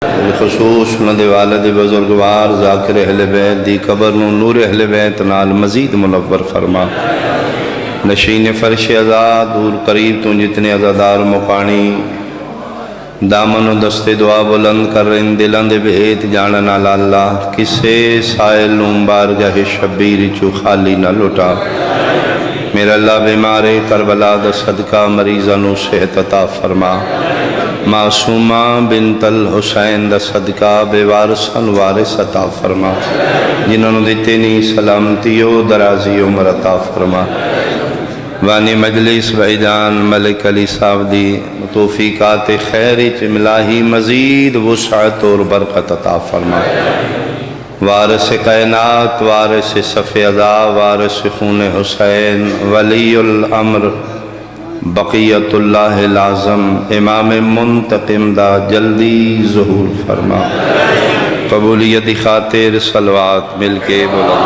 بالخصوص ندے والد بزرگوار ذاکر اہل بیت دی قبر نو نور اہل بیت نال مزید منور فرما۔ نشین فرش ازاد دور قریب تو جتنے ازادار مقانی دامن و دست دعا بلند کر رہن دلند بہت جاننا اللہ کسے سائل نوم بارگاہ شبیر چو خالی نہ لٹا۔ میرا اللہ بیمار کربلا دا صدقہ مریضہ نو صحت عطا فرما۔ معصومہ بنت الحسین دا صدقہ بے وارثاں وارث عطا فرما۔ جنہوں نے دیتے نہیں سلامتیو درازی عمر عطا فرما۔ وانی مجلس بھائی ملک علی صاحب دی توفیقات خیر ملاہی مزید وسعت اور برکت عطا فرما۔ وارث کائنات وارث صف ازا وارث خون حسین ولی الامر بقیت اللہ العظم امام منتقم دا جلدی ظہور فرما۔ قبولیت خاطر صلوات مل کے بلند۔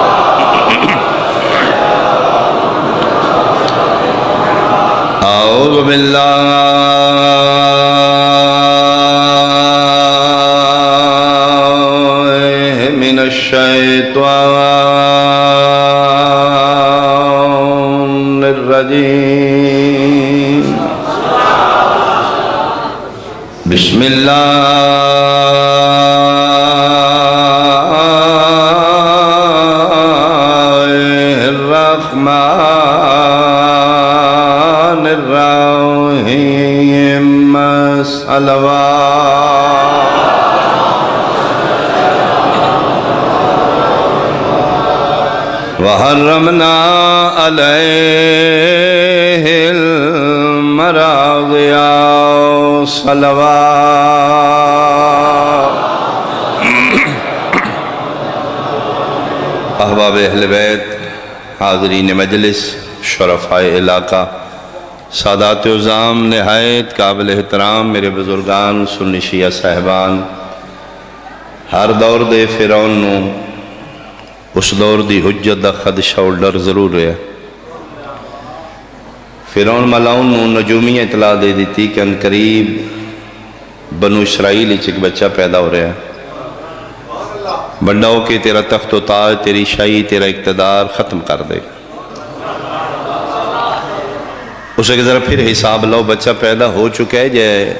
اعوذ باللہ من الشیطان الرجیم۔ بسم اللہ الرحمن الرحیم۔ صلوات وحرمنا علیہ المراضع صلوات۔ احباب اہل بیت، حاضرین مجلس، شرفاء علاقہ، سادات عظام، نہایت قابل احترام میرے بزرگان سنی شیعہ صاحبان، ہر دور دے فرعون نو اس دور دی حجت دا خدشہ اور ڈر ضرور ہے۔ فرعون ملاؤن نو نجومی اطلاع دے دیتی کہ ان قریب بنو اسرائیل ایک بچہ پیدا ہو رہا ہے، بڑا ہو کہ تیرا تخت و تاج، تیری شاہی، تیرا اقتدار ختم کر دے۔ اسے کہ ذرا پھر حساب لو، بچہ پیدا ہو چکا ہے جائے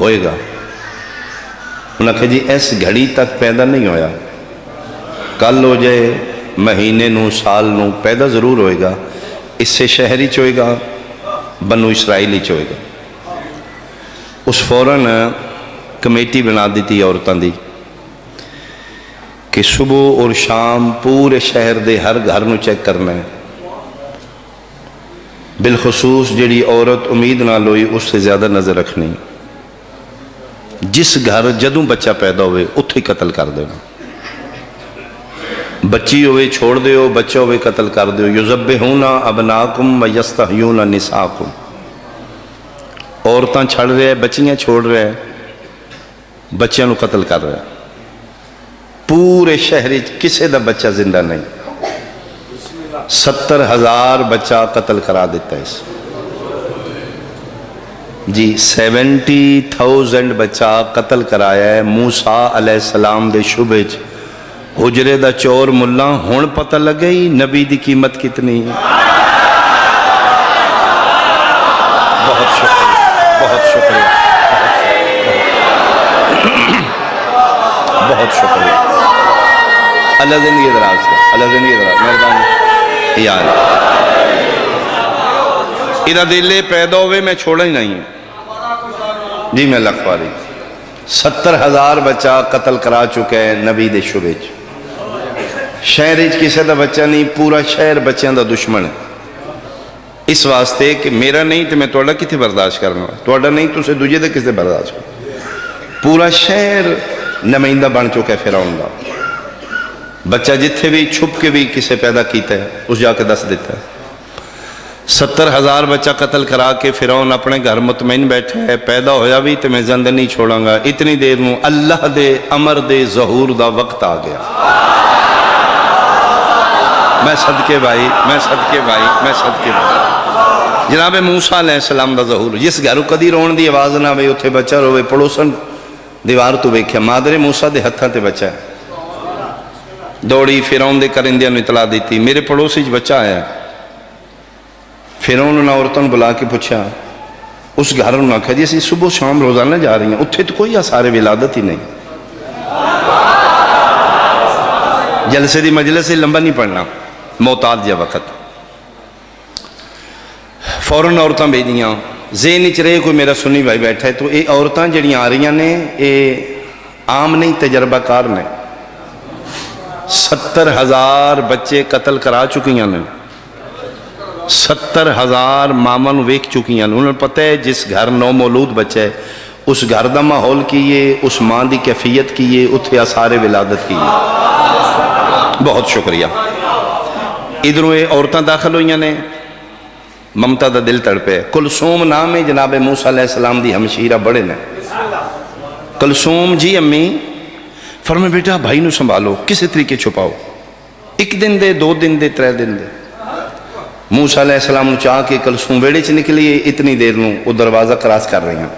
ہوئے گا؟ انہوں نے کہا جی اس گھڑی تک پیدا نہیں ہویا، کل ہو جائے، مہینے نو سال نو پیدا ضرور ہوئے گا، اس سے شہری چوئے گا، بنو اسرائیلی چوئے گا۔ اس فوراً کمیٹی بنا دی تھی عورتاں دی کہ صبح اور شام پورے شہر دے ہر گھر نو چیک کرنا ہے، بالخصوص جڑی عورت امید نہ لوئی اس سے زیادہ نظر رکھنی، جس گھر جدوں بچہ پیدا ہوئے اتھے قتل کر دینا، بچی ہوئے چھوڑ دیو، بچہ ہوئے قتل کر دیو۔ یذبحون ابناکم ویستحیون نساکم، عورتاں چھڑ رہے ہیں، بچیاں چھوڑ رہے ہیں، بچیاں نو قتل کر رہے ہیں، پورے شہر کسے دا بچہ زندہ نہیں۔ 70,000 بچہ قتل کرا دیتا ہے اس جی، 70,000 بچہ قتل کرایا ہے موسیٰ علیہ السلام دے شبے چ۔ حجرے دا چور ملا ہون پتہ لگے ہی نبی دی قیمت کتنی ہے۔ بہت شکریہ، بہت شکریہ، بہت شکریہ۔ اللہ زندگی دراز ہے، اللہ زندگی دراز، مہربانی یار۔ ادھا دلے پیدا ہوئے میں چھوڑا ہی نہیں ہے جی، میں لکھواری 70,000 بچہ قتل کرا چکے ہیں نبی دے شبے چ۔ شہر کسی دا بچہ نہیں، پورا شہر بچیاں دا دشمن ہے، اس واسطے کہ میرا نہیں تو میں توڑا کتے برداشت کرنا، توڑا نہیں تو اسے دوجہ دے کسے برداشت کرنا۔ پورا شہر نمائندہ بن چکا ہے فرعون دا، بچہ جتھے بھی چھپ کے بھی کسے پیدا کیتا ہے اس جا کے دس دیتا ہے۔ 70,000 بچہ قتل کرا کے فرعون اپنے گھر مطمئن بیٹھے ہے، پیدا ہویا بھی تو میں زندہ نہیں چھوڑاں گا۔ اتنی دیر میں اللہ دے امر دے ظہور دا وقت آ گیا۔ میں صدقے بھائی، میں صدقے بھائی، میں صدقے بھائی۔ جناب موسیٰ علیہ السلام دا ظہور، جس گھرو کدی رون دی آواز نہ ہوئے اتھے بچہ روے، پڑوسن دیوار تو ویکھیا مادر موسیٰ دے ہتھاں تے بچہ ہے. دوڑی فرعون دے کرندیاں نوں اطلاع دیتی میرے پڑوسی چ بچہ آیا. فرعون نے عورتوں بلا کے پوچھا اس گھر نے آخیا جی اسی صبح شام روزانہ جا رہی ہیں اتنے تو کوئی آثار ولادت ہی نہیں. جلسے دی مجلس سے لمبا نہیں پڑھنا محتاط جا وقت. فوراً عورتیں بھیجیاں ذہن چ رہے کوئی میرا سنی بھائی بیٹھا ہے تو یہ عورتیں جڑیاں آ رہی نے یہ عام نہیں تجربہ کار نے. 70,000 بچے قتل کرا چکیاں نے. 70,000 ماما نو ویکھ چکیاں نے. انہوں نے پتہ ہے جس گھر نو مولود بچہ ہے اس گھر دا ماحول کیے اس ماں دی کیفیت کیے اتھے آثار ولادت کیے. بہت شکریہ. ادھروں یہ عورتیں داخل ہوئیاں نے. ممتا دا دل تڑپے. کلثوم نام ہے جناب موسیٰ علیہ السلام دی ہمشیرہ بڑے نے. کلثوم جی امی فرمائے بیٹا بھائی نو سنبھالو کسی طریقے چھپاؤ 1 دن دے 2 دن دے 3 دن دے. موسیٰ علیہ السلام نو چاہ کے کلثوم ویڑے چ نکلی اتنی دیر نو وہ دروازہ کراس کر رہی ہیں.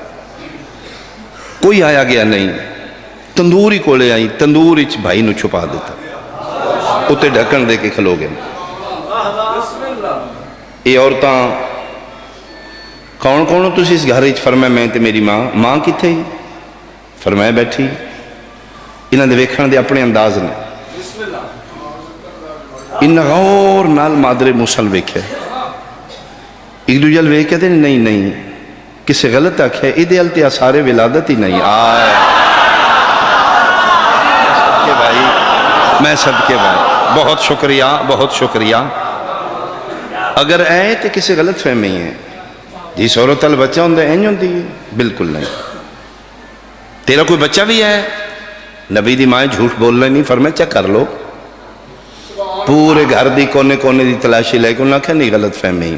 کوئی آیا گیا نہیں. تندور ہی کولے آئی تندور اچ بھائی نو چھپا دیتا اتے ڈھکن دے کے کھلو گئے. یہ عورتاں کون کون ہو تسی اس گھر اچ؟ فرمایا میں تے میری ماں. ماں کتھے ہی؟ فرمایا بیٹھی. انہاں دے ویکھن دے اپنے انداز نے. انہاں غور نال مادر موسیٰ ویکھے. ایک دو جل ویکھے دے نہیں نہیں کسے غلط آکھے ادھے التے آثار ولادت ہی نہیں. آئے صدقے بھائی میں صدقے بھائی بہت شکریہ بہت شکریہ. اگر اے تو کسی غلط فہمی ہے جی صورت ال بچہ ہوندے این ہوندی ہے بالکل نہیں. تیرا کوئی بچہ بھی ہے نبی دی ماں جھوٹ بولنا نہیں. فرمایا چیک کر لو پورے گھر دی کونے کونے دی تلاشی لے کے انہوں نے کہا نہیں غلط فہمی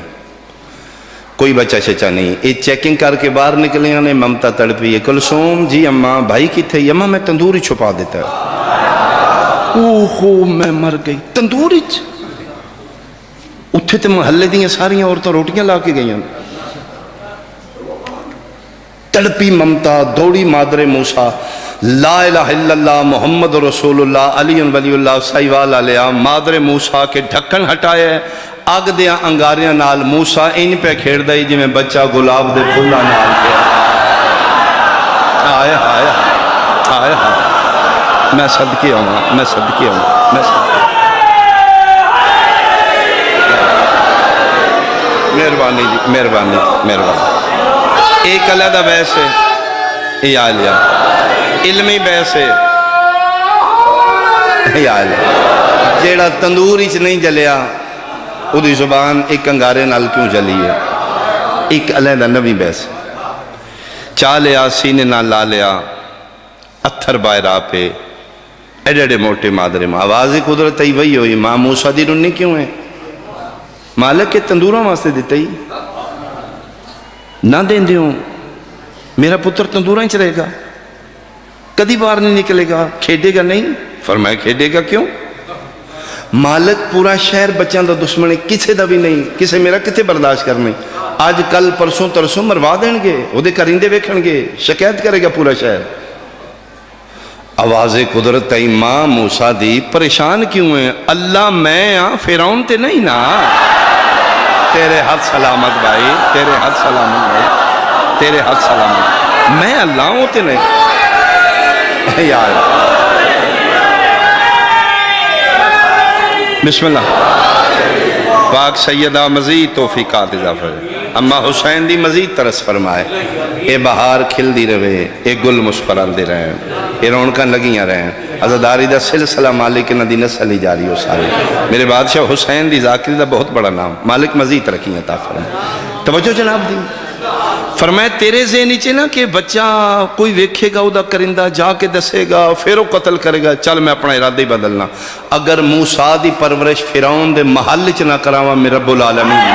کوئی بچہ شچہ نہیں. یہ چیکنگ کر کے باہر نکلیاں نے. ممتا تڑپی ہے کلثوم جی اماں بھائی کتھے؟ اماں میں تندور ہی چھپا دیتا ہے. اوہو میں مر گئی. تندور ہی اتھے تے محلے دیاں ساریاں عورتیں روٹیاں لا کے گئیاں. تڑپی ممتا دوڑی مادر موسیٰ لا الہ الا اللہ محمد رسول اللہ علی ولی اللہ سائیوال علیہ. مادر موسیٰ کے ڈھکن ہٹائے اگ دیاں انگاریاں نال موسیٰ ان پہ کھیڑ دائی جی میں بچہ گلاب دے پھولا نال کے آئے آئے آئے آئے. میں صدقے ہوں میں صدقے ہوں میں صدقے. مہربانی جی مہربانی مہربانی. ایک علیحدہ بحث ہے یہ آلیہ علمی بحث ہے یہ آلیہ. جیڑا تندوری چ نہیں جلیا وہ دی زبان ایک انگارے نال کیوں جلی ہے. ایک علیحدہ نبی بحث. چاہ لیا سینے نال لا لیا اتھر باہر آپے ایڈے ایڈے موٹے مادر ماں. آواز قدرت ہی وہی ہوئی. ماں موسیٰ دی رنی کیوں ہے؟ مالک کے تندوروں واسطے دیتا ہی نہ دیں دیوں. میرا پتر تندوراں چ رہے گا کدی باہر نہیں نکلے گا کھیڈے گا نہیں. فرمایا کھیڈے گا کیوں؟ مالک پورا شہر بچوں دا دشمن ہے کسے دا بھی نہیں. کسے میرا کتے برداشت کرنے. آج کل پرسوں ترسوں مروا دیں گے وہ دے کرندے ویکھن گے شکایت کرے گا پورا شہر. آواز قدرت ہے ماں موسیٰ دی پریشان کیوں ہے؟ اللہ میں فرعون تے نہیں نا. تیرے ہاتھ سلامت بھائی تیرے ہاتھ سلامت بھائی تیرے ہاتھ سلامت. میں اللہ ہوں تے نہیں یار. بسم اللہ. پاک سیدہ مزید توفیقات اضافہ ہے. اما حسین دی مزید ترس فرمائے. اے بہار کھل دی رہے اے گل مسکران دے رہے اے رونکاں لگیاں رہے. عزاداری دا سلسلہ مالک نہ دی نسل ہی جاری ہو سارے. میرے بادشاہ حسین دی ذاکری دا بہت بڑا نام. مالک مزید ترقی عطا فرمائے. توجہ جناب دی. فرمائے تیرے ذہنی چ نا کہ بچہ کوئی ویکھے گا او دا کرندہ جا کے دسے گا پھر وہ قتل کرے گا. چل میں اپنا ارادہ ہی بدلنا. اگر موسیٰ دی پرورش فرعون دے محل چ نہ کراواں میں رب العالمین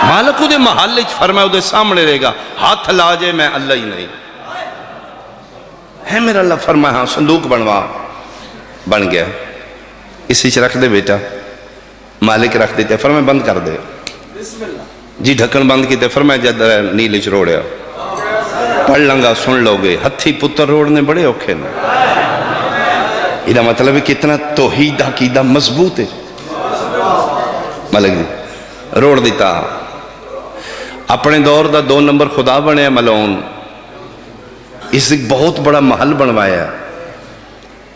مالک دے محل چ. فرمائے دے سامنے رہے گا ہاتھ لا جے میں اللہ ہی نہیں ہے میرا اللہ. فرمائے ہاں صندوق بنوا. بن گیا. اسی چ رکھ دے بیٹا. مالک رکھ دیتے. فرمائے بند کر دے جی ڈھکن بند کیتے. فرمایا جد نیل چ روڑیا پڑھ لنگا سن لو گے ہتھی پتر روڑنے بڑے اوکھے نے یہ مطلب ہے کتنا توحید عقیدہ مضبوط ہے ملک جی روڑ دیتا اپنے دور دا 2 نمبر خدا بنے ملون اس ایک بہت بڑا محل بنوایا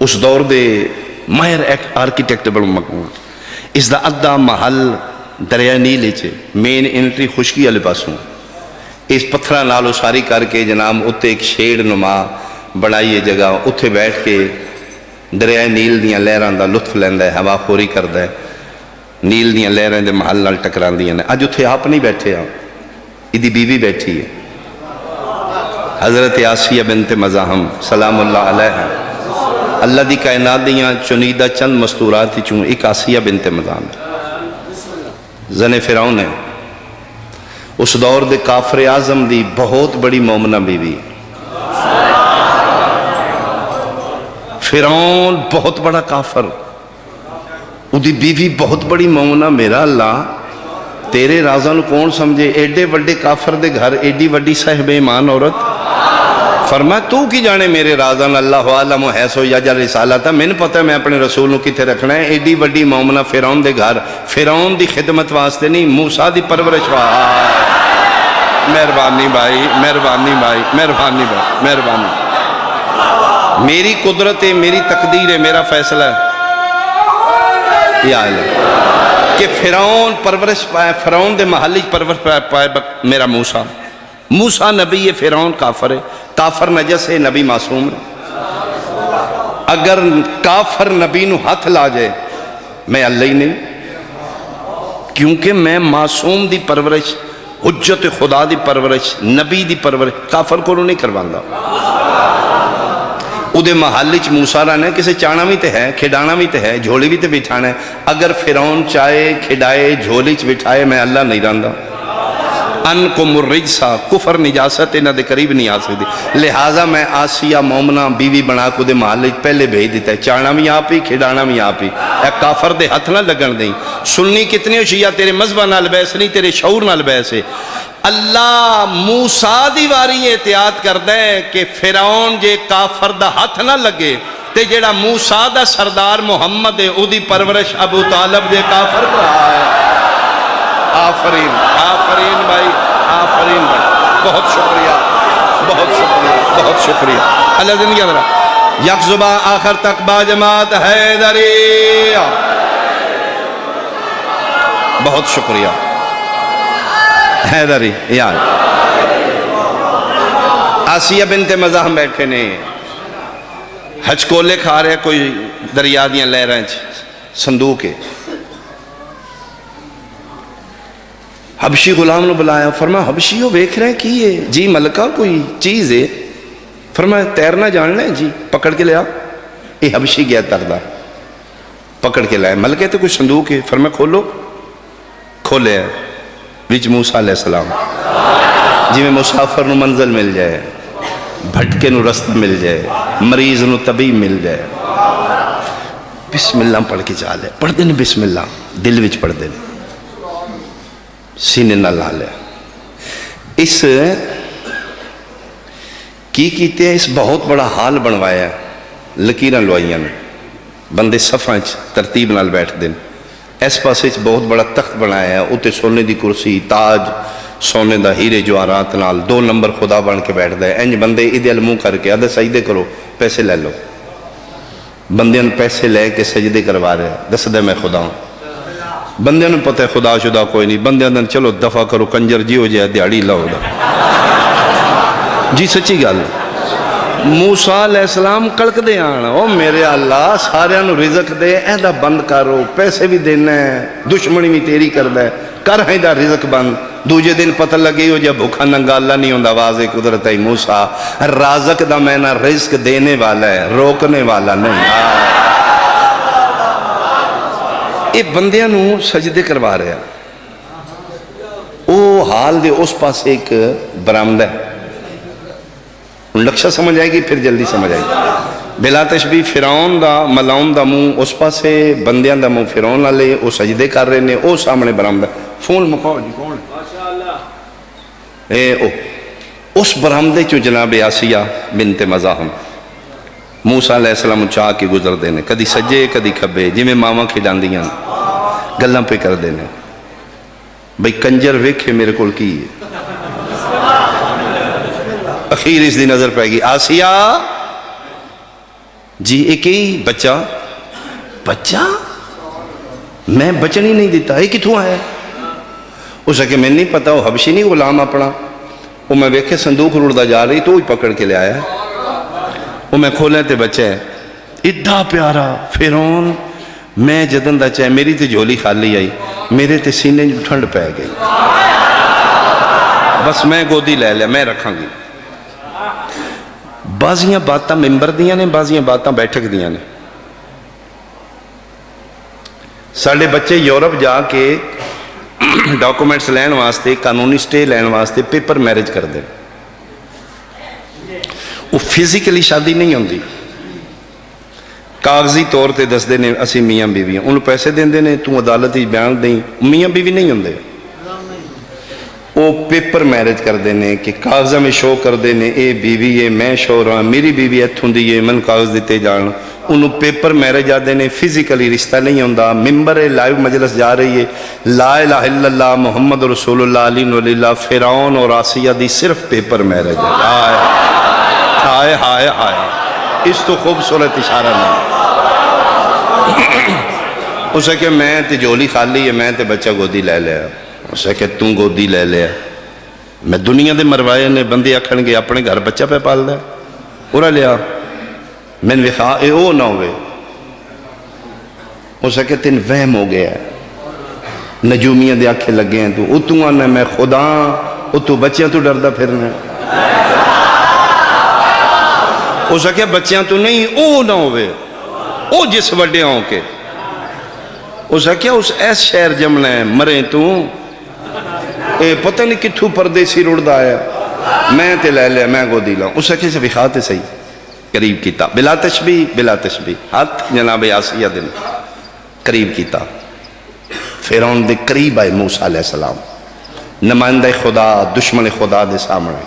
اس دور دے ماہر آرکیٹیکٹ بڑا مقبول اس دا ادھا محل دریا نیل چھے مین انٹری خشکی والے پاسوں اس پتھرہ نالو ساری کر کے جناب اتھے ایک شیڑ نما بنائیے جگہ اتھے بیٹھ کے دریا نیل دیاں لہران دا لطف لیندہ ہے ہوا خوری کردہ ہے نیل دیاں لہران دے محل نال ٹکران دیاں نے آج اتھے آپ نہیں بیٹھے ہیں ادھی بیوی بیٹھی ہے حضرت آسیہ بنت مزاحم سلام اللہ علیہ اللہ دی کائنات دیاں چنیدہ چند مستورات تھی چون ایک آسیہ بنت مزاحم زن فرعون ہے اس دور دے کافر اعظم دی بہت بڑی مومنہ بیوی فرعون بہت بڑا کافر ادھی بیوی بہت بڑی مومنہ میرا اللہ تیرے رازاں نو کون سمجھے ایڈے وڈے کافر دے گھر ایڈی وڈی صاحب ایمان عورت فرمایا تو کی جانے میرے رازاں اللہ عالم و حیث و یجر رسالتا میں نے پتہ میں اپنے رسول نو کتے رکھنا ہے ایڈی وڈی مومنہ فرعون دے گھر فرعون دی خدمت واسطے نہیں موسیٰ دی پرورش واسطے مہربانی بھائی مہربانی بھائی مہربانی بھائی مہربانی میری قدرت ہے میری تقدیر ہے میرا فیصلہ ہے یا اللہ کہ فرعون پرورش پائے فرعون دے محلی پرورش پائے میرا موسیٰ موسیٰ نبی ہے فرعون کافر ہے کافر نجس ہے نبی معصوم ہے اگر کافر نبی نو ہاتھ لا جائے میں اللہ ہی نہیں کیونکہ میں معصوم دی پرورش حجت خدا دی پرورش نبی دی پرورش کافر کو نہیں کرواندہ ادھے محلی چ موسیٰ رہنا ہے کسے چانا بھی تے ہے کھڑانا بھی تے ہے جھولی بھی تے بٹھانا ہے اگر فرعون چاہے کھڑائے جھولی چ بٹھائے میں اللہ نہیں رہندہ ان کو مرجسا کفر نجاست انہ دے قریب نہیں آ سکتی لہٰذا میں آسیہ مومنہ بیوی بنا کو دے محلے پہلے بھیج دیتا ہے چانا بھی آپ ہی کھڑانا بھی آپ ہی اے کافر دے ہاتھ نہ لگن دیں سننی کتنی ہو شیعہ تیرے مذہبہ نہ لبیس نہیں تیرے شعور نہ لبیس ہے اللہ موسیٰ دی واری احتیاط کر دے کہ فرعون جے کافر دا ہاتھ نہ لگے تے جیڑا موسیٰ دا سردار محمد ہے او دی پرورش ابو طالب دے کافر پر آیا آفرین آفرین بھائی آفرین بھائی بہت شکریہ بہت شکریہ بہت شکریہ اللہ زندگی ذرا یک زبان آخر تک با جماعت حیدری بہت شکریہ حیدری یاد آسیہ بنت مزاحم بیٹھے نے ہچکولے کھا رہے کوئی دریا دیاں لے رہے ہیں صندوق ہے حبشی غلام نے بلایا فرمایا حبشیو ویکھ رہے ہیں کی ہے جی ملکہ کوئی چیز ہے فرمایا تیرنا جان لیں جی پکڑ کے لے آ یہ حبشی گیا تردہ پکڑ کے لائے ملکہ تو کوئی صندوق ہے فرمایا کھولو کھولے ہے وچ موسیٰ علیہ السلام جی میں مسافر نو منزل مل جائے بھٹکے نو رستہ مل جائے مریض نو طبیب مل جائے بسم اللہ پڑھ کے چالے پڑھ دینے بسم اللہ دل وچ پڑھ دینے سینے نہ لالے اس کی کیتے ہیں اس بہت بڑا حال بنوایا ہے لکیران لوائیاں نے بندے صفحہ ترتیب نال بیٹھ دیں اس پاس بہت بڑا تخت بنایا ہے اتے سونے دی کرسی تاج سونے دا ہیرے جواہرات نال 2 نمبر خدا بن کے بیٹھ دے انج بندے ادھے المو کر کے آدھے سجدے کرو پیسے لے لو بندیاں پیسے لے کے سجدے کروا رہے دس دے میں خدا ہوں بندیاں نے پتہ ہے خدا شدہ کوئی نہیں بندیاں نے چلو دفع کرو کنجر جی ہو جائے دیاڑی لاؤ دا جی سچی گل موسیٰ علیہ السلام کلک دے آنا او میرے اللہ سارے انہوں رزق دے ایدہ بند کرو پیسے بھی دینا ہے دشمنی بھی تیری کر دے کر ہیں دا رزق بند دوجہ دن پتہ لگی ہو جب بھوکا ننگا اللہ نہیں ہوندہ واضح قدرت ہے موسیٰ رازق دا میں نہ رزق دینے والا ہے روکنے والا نہیں یہ بندیاں نو سجدے کروا رہے ہیں او حال دے اس پاس ایک برامدہ ہے لکشہ سمجھ آئے گی پھر جلدی سمجھ آئے گی بلا تشبیح فرعون دا ملاؤن دا منہ اس پاسے بندیاں دا منہ فرعون لے او سجدے کر رہے نے او سامنے برامدہ فون مکاؤ جی کون ہے اے او اس برہمدے چو جناب آسیہ بنت مزاحم موسیٰ علیہ السلام چاہ کے گزر دینے، کدی سجے کدی کھبے، جی میں ماما کھڑان دیاں گلّاں پہ کر دینے، بھئی کنجر ویکھے میرے کول کی ہے۔ اخیر اس دی نظر پہ گی، آسیہ جی ایک ہی بچہ میں بچن ہی نہیں دیتا، یہ کتھوں آیا؟ اسے کہ میں نہیں پتا، وہ حبشی نہیں غلام اپنا، وہ میں ویکھے صندوق رڑدا جا رہی تو وہی پکڑ کے لے آیا، وہ میں کھولیں تے بچے ادھا پیارا فرعون، میں جدن دا چاہے میری تے جھولی خالی آئی، میرے تے سینے ٹھنڈ پہ گئی، بس میں گودی لے لیا، میں رکھاں گی۔ بعضیاں باتاں ممبر دیاں نے، بعضیاں باتاں بیٹھک دیاں نے۔ ساڑھے بچے یورپ جا کے ڈاکومنٹس لین واسطے، قانونی سٹے لین واسطے پیپر میرج کر دیں، وہ فزیکلی شادی نہیں ہوندی، کاغذی طور تے دس دے نے اسی میاں بیوی ہیں، انہوں پیسے دیں دینے تو عدالت ہی بیان دیں، میاں بیوی نہیں ہوندے، وہ پیپر میرج کر دینے کہ کاغذہ میں شو کر دینے، اے بیوی ہے میں شو رہا، میری بیوی ایتھوں دی ہے من کاغذ دیتے جان، انہوں پیپر میرج آ دینے، فزیکلی رشتہ نہیں ہوندہ، ممبر لائیو مجلس جا رہی ہے، لا الہ الا اللہ محمد رسول اللہ علیہ ولی اللہ، فرعون اور آسیہ دی صرف پیپر میرج ہے۔ ہائے ہائے ہائے، اس تو خوبصورت اشارہ نہیں۔ اسے کہ میں تے جولی خالی ہے، میں تے بچہ گودی لے لیا، اسے کہ تم گودی لے لیا، میں دنیا دے مروائے نے بندے آکھن گے اپنے گھر بچہ پہ پال دے، اورا لیا میں نے ویخا اے او نہ ہوئے، اسے کہ تین وہم ہو گیا ہے، نجومیاں دے آنکھیں لگے ہیں تو اتو آنا میں خدا اتو بچیاں تو ڈردہ پھرنا ہے، اسے کہ بچیاں تو نہیں او نہ ہوئے، او جس وڈے ہوں کے، اسے کہ اس ایس شہر جمنا ہے مریں تو اے پتہ نہیں کتھو پردیسی رڑدا ہے، میں تے لے لیا میں گودی لاؤں، اسے کہ سے وخاتے صحیح قریب کیتا بلا تشبیح ہاتھ جناب آسیہ دن قریب کیتا، فرعون دے قریب آئے موسیٰ علیہ السلام، نمائندہ خدا دشمن خدا دے سامنے،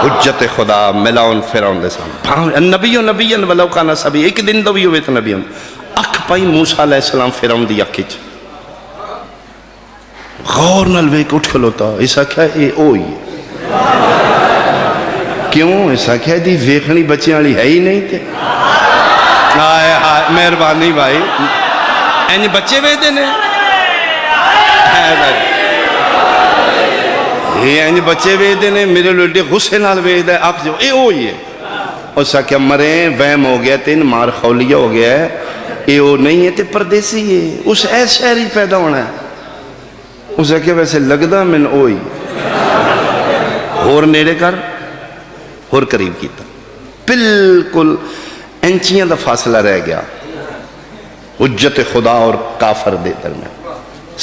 حجت خدا ملاؤن فرعون دے سامنے، نبیوں ولو کانا سبی، ایک دن دو بھی ہوئے تو نبیوں، اکھ پائی موسیٰ علیہ السلام فرعون دی اکھچ، غور نلوے کو اٹھ کھلوتا، ایسا کیا اے اوئی ہے، کیوں ایسا کیا دی ویکھنی بچیاں لی ہے ہی نہیں تھے، آئے آئے مہربانی بھائی، اینی بچے وے دینے، اینی بچے وے دینے، میرے لوٹے غصے نال وے دے، آپ جو اے اوئی ہے، ایسا کیا مریں وہم ہو گیا تین مار خولیہ ہو گیا ہے، اے او نہیں ہے تے پردیسی ہے، اس ایس شہری پیدا ہونا ہے، اسے کہ ویسے لگدا من اوئی، اور نیڑے کر اور قریب کیتا، بالکل انچیاں دا فاصلہ رہ گیا، حجت خدا اور کافر دے درمیان،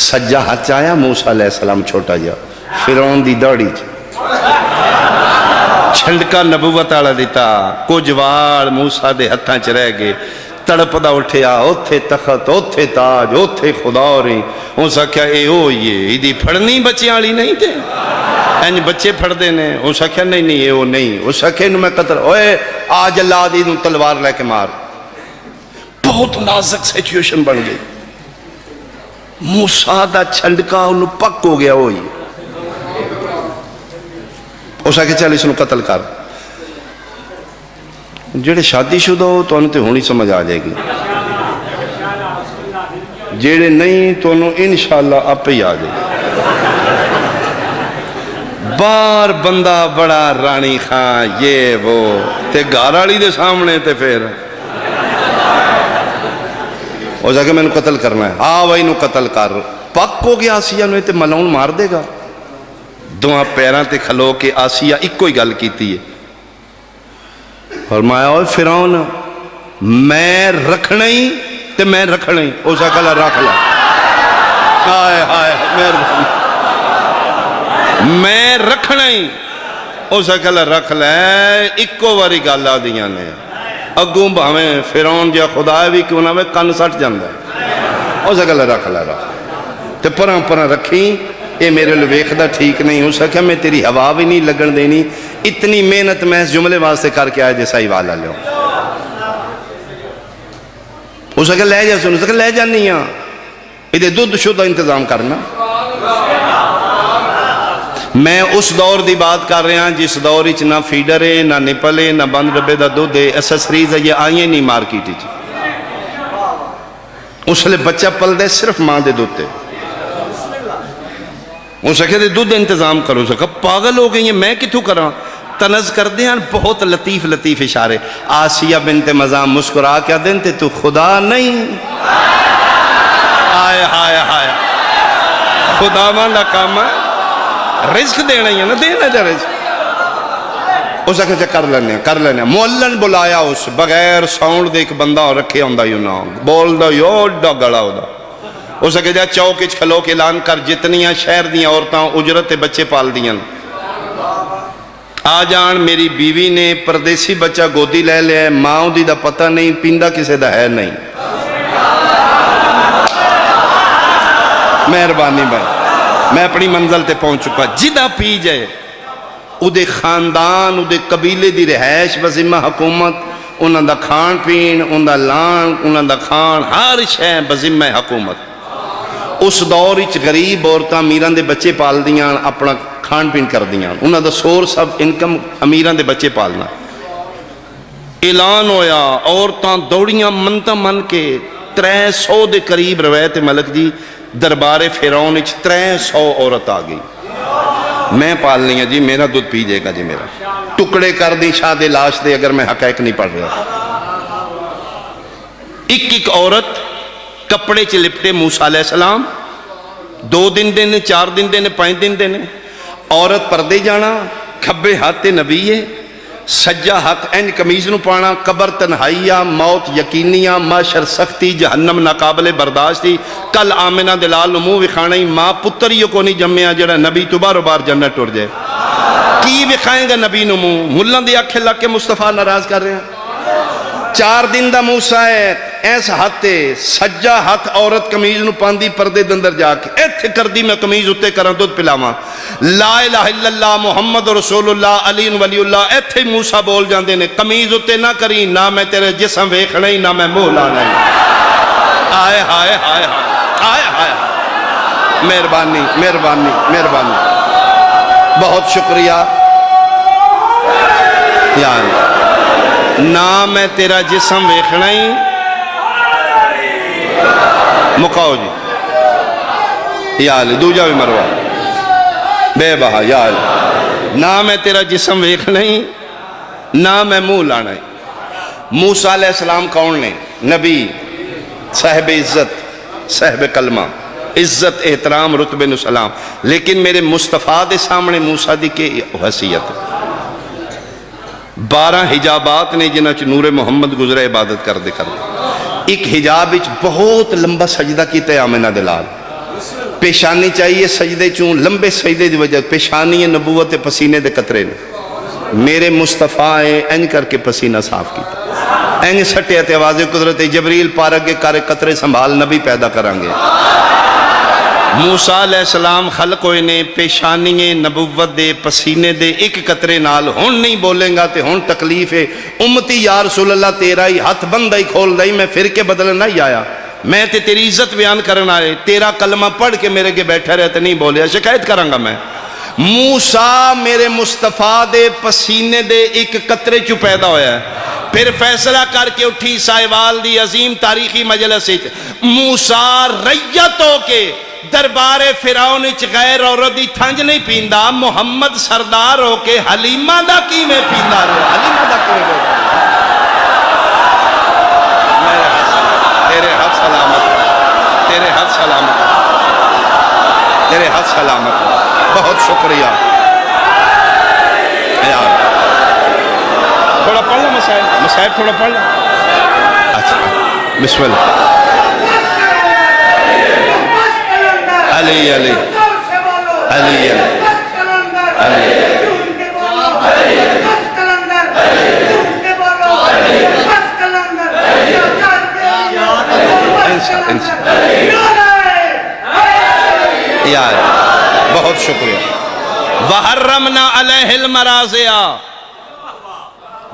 سجا ہاتھ آیا موسیٰ علیہ السلام چھوٹا جا، فرعون دی داڑھی چھنڈکا نبوت آڑا دیتا، کچھ وار موسیٰ دے ہتھاں چ رہ گئے، تڑپ دا اٹھیا، اوتھے تخت، اوتھے تاج، اوتھے خدا ہو رہی، اسا کیا اے ہو یہ ایدی پھڑنی بچیاں لی نہیں تھے، اینج بچے پھڑ دینے، اسا کیا نہیں اے ہو نہیں، اسا کیا انہوں میں قطر، اوے آج اللہ دی انہوں تلوار لے کے مار، بہت نازک سیچویشن بن گئی، موسیٰ دا چھنڈکا انہوں پک ہو گیا ہوئی، اسا کیا چلی سنوں قتل کر، جیڑے شادی شدہ ہو تو انہوں تے ہونی سمجھ آ جائے گی، جیڑے نہیں تو انہوں انشاءاللہ آپ ہی آ جائے گی، بار بندہ بڑا رانی خان یہ وہ تے گارالی دے سامنے تے پھر وہ جا کہ میں نے قتل کرنا ہے، بھائی انہوں قتل کر، پک ہو گیا آسیہ انہوں تے ملعون مار دے گا، دعا پیران تے کھلو کے آسیہ ایک کوئی گل کیتی ہے، فرمایا اوہ فرعون میں رکھنا ہی تے میں رکھنا ہی، اسا کلا رکھ لا، آئے آئے میں رکھنا ہی، اسا کلا رکھ لے، ایکو واری گالا دیاں نے، اگوں بھامیں فرعون جا خدا بھی کیوں نہ میں کن سٹ جاندہ ہے، اسا کلا رکھ لا تے پران پران رکھی، یہ میرے لئے ویکھدا ٹھیک نہیں ہو سکا، میں تیری ہوا بھی نہیں لگن دینی، اتنی محنت میں اس جملے واسطے کر کے آئے جیسا ہی والا لے ہو سکا لے جا سن سکا لے جانی ہاں ادھے دودھ شدہ انتظام کرنا۔ میں اس دور دی بات کر رہا ہوں جس دور اچ نہ فیڈر ہے، نہ نپل ہے، نہ بند ڈبے دا دودھ ہے، ایسیسریز ہے، یہ آئیں نہیں مارکیٹ اچ۔ اس لئے بچہ پل دے صرف ماں دے دودھ دے، اس لئے دودھ انتظام کرو سکا پاگل ہو گئی ہیں، میں کتوں کراں؟ تنز کر دیں بہت لطیف لطیف اشارے۔ آسیہ بنت مزام مسکرا کیا دیں تے تو خدا نہیں، آئے ہائے ہائے خدا ماں لکامہ رزق دینا ہی ہے نا، دینا جا رزق۔ اس نے کر لینے مولن بلایا اس بغیر ساؤنڈ دے ایک بندہ رکھے ہوندہ یوں نا بول دا یو ڈا گڑا ہو دا۔ اس نے کہا چوک اچ کھلو کے اعلان کر جتنیاں شہر دیاں عورتاں اجرت بچے پال دیاں آ جان۔ میری بیوی نے پردیسی بچہ گودی لے لیا، ماں دی دا پتہ نہیں، پیندہ کسے دا ہے نہیں۔ مہربانی بھائی میں اپنی منزل تے پہنچ چکا، جدہ پی جائے ادھے خاندان ادھے قبیلے دی رہائش بذمہ حکومت، انہاں دا کھان پین، انہاں دا لان، انہاں دا کھان، ہر شے بذمہ حکومت۔ اس دور اچ غریب عورتاں امیراں دے بچے پال دیاں، اپنا کھان پین کر دیاں، انہاں دا سورس آف انکم امیراں دے بچے پالنا۔ اعلان ہویا، عورتاں دوڑیاں منتا من کے 300 دے قریب روایت ملک جی دربار فیرون اچ 300 عورت آ گئی۔ میں پال لیا جی، میرا دودھ پی جائے گا جی، میرا ٹکڑے کر دی شاہ دے لاش دے اگر میں حقائق نہیں پڑھ رہا۔ ایک عورت کپڑے چ لپٹے موسیٰ علیہ السلام، 2 دن دینے، 4 دن دینے، 5 دن دینے، عورت پردے جانا، کھبے ہاتھ نبی ہے، سجا ہاتھ این کمیز نو پانا، قبر تنہائیہ، موت یقینیہ، معاشر سختی، جہنم ناقابل برداشتی، کل آمنہ دلال نمو وکھانے ماں پتریوں کو نہیں جمعیاں جڑا نبی تو بارو بار جنت ٹور جائے۔ کی وکھائیں گا نبی نمو؟ ملن دی آنکھیں لگ کے مصطفیٰ ناراض کر رہے ہیں۔ 4 دن دا موسیٰ ہے ایس ہاتھے سجا ہاتھ عورت کمیز نو پاندی پردے دندر جا کے ایتھے کر دی میں کمیز اتے کرن دودھ پلاواں لا الہ الا اللہ محمد رسول اللہ علی ولی اللہ ایتھے موسیٰ بول جاندے نے کمیز اتے نہ کری نہ میں تیرے جسم ویکھنا ہی نہ میں منہ لانا ہی۔ آئے ہائے ہائے ہائے ہائے مہربانی مہربانی مہربانی بہت شکریہ یار نہ میں تیرا جسم ویکھنا ہی مکاؤ جی یا علی دوجہ بھی مروا بے بہا یا علی نہ میں تیرا جسم ویکھنا ہی نہ میں منہ لانا ہی۔ موسیٰ علیہ السلام کون نے؟ نبی صاحب عزت صاحب کلمہ عزت احترام رتبے نو سلام، لیکن میرے مصطفیٰ دے سامنے موسیٰ دی کے حیثیت 12 حجابات نے جنہ چ نور محمد گزرے عبادت کر دے ایک حجاب بہت لمبا سجدہ کیتا ہے آمنہ دلال پیشانی چاہیے سجدے چون لمبے سجدے دی وجہ پیشانی نبوت پسینے دے قطرے نے میرے مصطفیٰ این کر کے پسینہ صاف کیتا این سٹے تے آواز قدرت جبریل پارگے کارے قطرے سنبھال نبی پیدا کرانگے۔ موسیٰ علیہ السلام خلق ہوئے نے پیشانی نبوت دے پسینے دے ایک قطرے نال ہون نہیں بولیں گا تے ہون تکلیف ہے امتی یا رسول اللہ تیرا ہی ہاتھ بندہ ہی کھول دائی میں پھر کے بدل نہیں آیا میں تے تیری عزت بیان کرنا ہے تیرا کلمہ پڑھ کے میرے کے بیٹھا رہتا نہیں بولیا شکایت کرانگا میں۔ موسیٰ میرے مصطفیٰ دے پسینے دے ایک قطرے چو پیدا ہویا ہے پھر فیصلہ کر کے اٹھی سائیوال دی عظیم تاریخی مجلس موسیٰ ریت ہو کے دربار فیرون اچ غیر عورت دی تھنج نہیں پیندا محمد سردار ہو کے حلیمہ دا کی میں پیندا رہے حلیمہ دا کی میں تیرے ہاتھ سلامت تیرے ہاتھ سلامت تیرے ہاتھ سلامت بہت شکریہ یار تھوڑا پڑھ لو مسائل تھوڑا پڑھ لو اچھا بسم اللہ علی علی علی وحرمنا علیہ المراضع،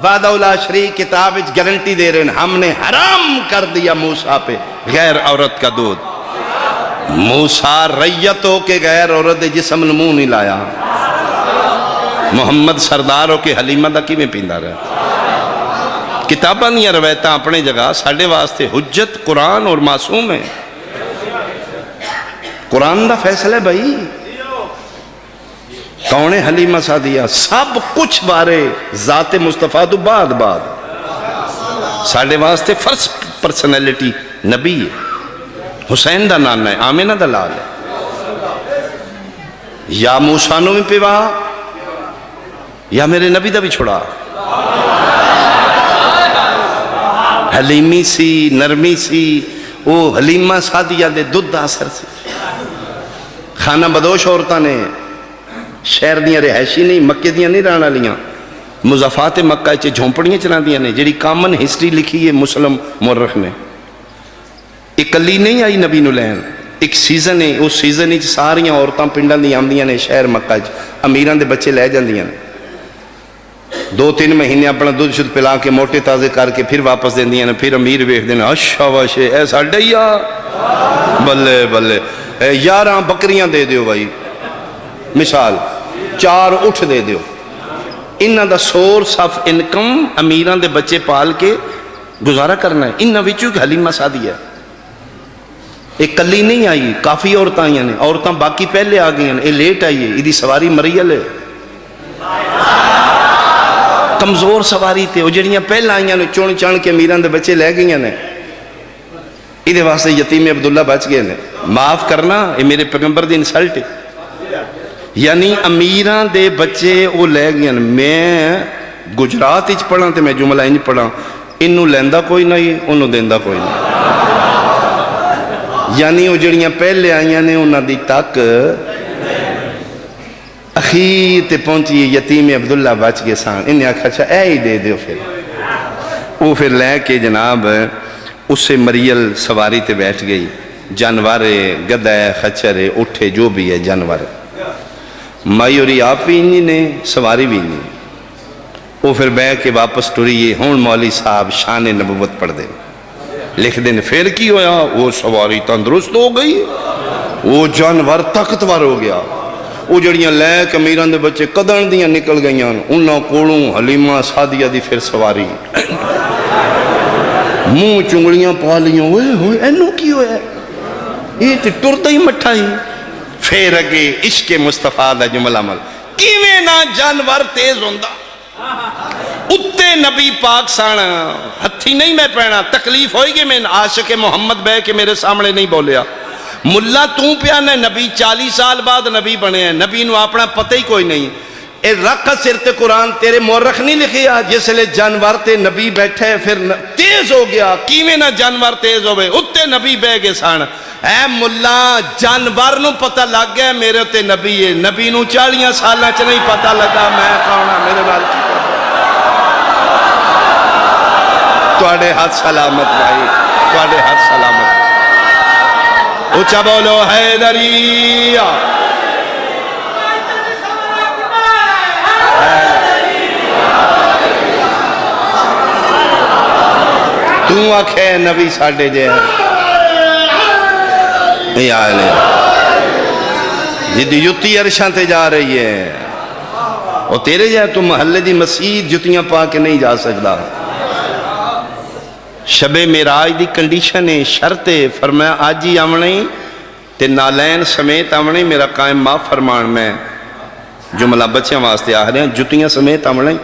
وعدہ لا شریک کتاب وچ گارنٹی دے رہے ہیں ہم نے حرام کر دیا موسیٰ پہ غیر عورت کا دودھ۔ موسیٰ ریت ہو کے غیر عورت دے جسم نمو نہیں لایا، محمد سردار ہو کے حلیمہ دا کی میں پیندہ رہا۔ کتاباں دیا روایتاں اپنے جگہ ساڑھے واسطے حجت قرآن اور معصوم ہے، قرآن دا فیصلہ ہے بھائی۔ کون ہے حلیمہ سعدیہ؟ سب کچھ بارے ذات مصطفیٰ تو بعد ساڑھے واسطے فرسٹ پرسنیلٹی نبی ہے، حسین دا نانا ہے، آمینہ دا لال ہے۔ یا موسیٰ نو میں پیوا یا میرے نبی دا بھی چھوڑا، حلیمی سی نرمی سی، وہ حلیمہ سعدیہ دے دودھ اثر سی۔ خانہ بدوش عورتاں نے شہر دیاں رہائشی نہیں، مکے دیاں نہیں رہنا لیاں، مضافات مکہ چے جھونپڑیاں چلا دیاں نے، جڑی کامن ہسٹری لکھی ہے مسلم مورخ نے۔ ایک کلی نہیں آئی نبی نو لین، ایک سیزن ہے، اس سیزن ہی ساریاں عورتاں پنڈاں دی آمدیاں نے شہر مکہ چ، امیراں دے بچے لے جاندیاں نے، 2-3 مہینے اپنا دودھ شد پلا کے موٹے تازے کر کے پھر واپس دیندیاں نے، پھر امیر ویکھ دینا اچھا واشے ایسا ڈیا بلے بلے 11 بکریاں دے دیو بھائی، مثال 4 اٹھ دے دیو، انہاں دا سورس آف انکم امیراں دے بچے پال کے گزارا کرنا ہے۔ انہاں وچوں حلیمہ سعدیہ ایک کلی نہیں آئی، کافی عورتاں آئیاں نے، عورتاں باقی پہلے آ گئی ہیں، یہ لیٹ آئی ہے، یہ سواری مریل ہے، کمزور سواری تھے، وہ جڑیاں پہلے آئیاں نے چون چان کے امیراں دے بچے لے گئی ہیں، یہ واسطے یتیم عبداللہ بچ گئے نے۔ معاف کرنا، یہ میرے پیغمبر دی انسلٹ ہے، یعنی امیراں دے بچے وہ لے گئے۔ میں گجرات اچ پڑھا تے میں جملہ انج پڑھا، انہوں لیندہ کوئی نہیں انہوں دیندہ کوئی نہیں، یعنی وہ جڑیاں پہلے آئیاں نے انہوں دی تک اخیر تے پہنچی یتیم عبداللہ بچ گئے سان، انہیں آکھا اچھا اے ہی دے دیو، پھر وہ پھر لے کے جناب اس سے مریل سواری تے بیٹھ گئی، جانورے گدہ خچرے اٹھے جو بھی ہے جانور، مائیوری آپ بھی انجی نے سواری بھی انجی، وہ پھر بے کے واپس ٹوریے، ہون مولی صاحب شان نبوت پڑھ دیں، لکھ دیں پھر کی ہویا، وہ سواری تندرست ہو گئی، وہ جانور طاقتور ہو گیا، وہ جڑیاں لے کمیران دے بچے قدن دیاں نکل گئیاں، انہوں کوڑوں حلیمہ سعدیہ دی پھر سواری، منہ چنگلیاں پا لیاں، ہوئے اینو کی ہوئے، یہ تے ٹرتا ہی مٹھا ہی، پھر اگے عشق مصطفیٰ دا جملہ عمل، کیویں نہ جانور تیز ہوندہ، اتے نبی پاک سانا ہتھی نہیں میں پہنا، تکلیف ہوئی گی میں عاشق محمد بے کے میرے سامنے نہیں بولیا، ملا توں پیانا نبی 40 سال بعد نبی بنے ہیں، نبی نو اپنا پتہ ہی کوئی نہیں، اے رکھ سرت قرآن تیرے مورخ نہیں لکھیا، جس لئے جانور تے نبی بیٹھے پھر تیز ہو گیا، کیویں نہ جانور تیز ہوئے، اتے نبی بے گے سان، اے ملا جانور نو پتہ لگ گیا میرے تے نبی ہے، نبی نو 40 سالہ چ نہیں پتہ لگا میں کھانا میرے نال کی پتہ، توڑے ہاتھ سلامت بھائی، توڑے ہاتھ سلامت، اچھا بولو حیدریہ، تو آکھے نبی ساڑھے جے ہیں، یا علیہ جدی جتی عرشان تے جا رہی ہے، اور تیرے جائے تو محلے دی مسجد جتیاں پا کے نہیں جا سکتا، شب میراج دی کنڈیشن ہے، شرط ہے، فرمایا آج ہی آمنے تے نالین سمیت آمنے میرا قائم معاف فرمان میں جملہ بچیاں واسطے آ رہے ہیں، جتیاں سمیت آمنے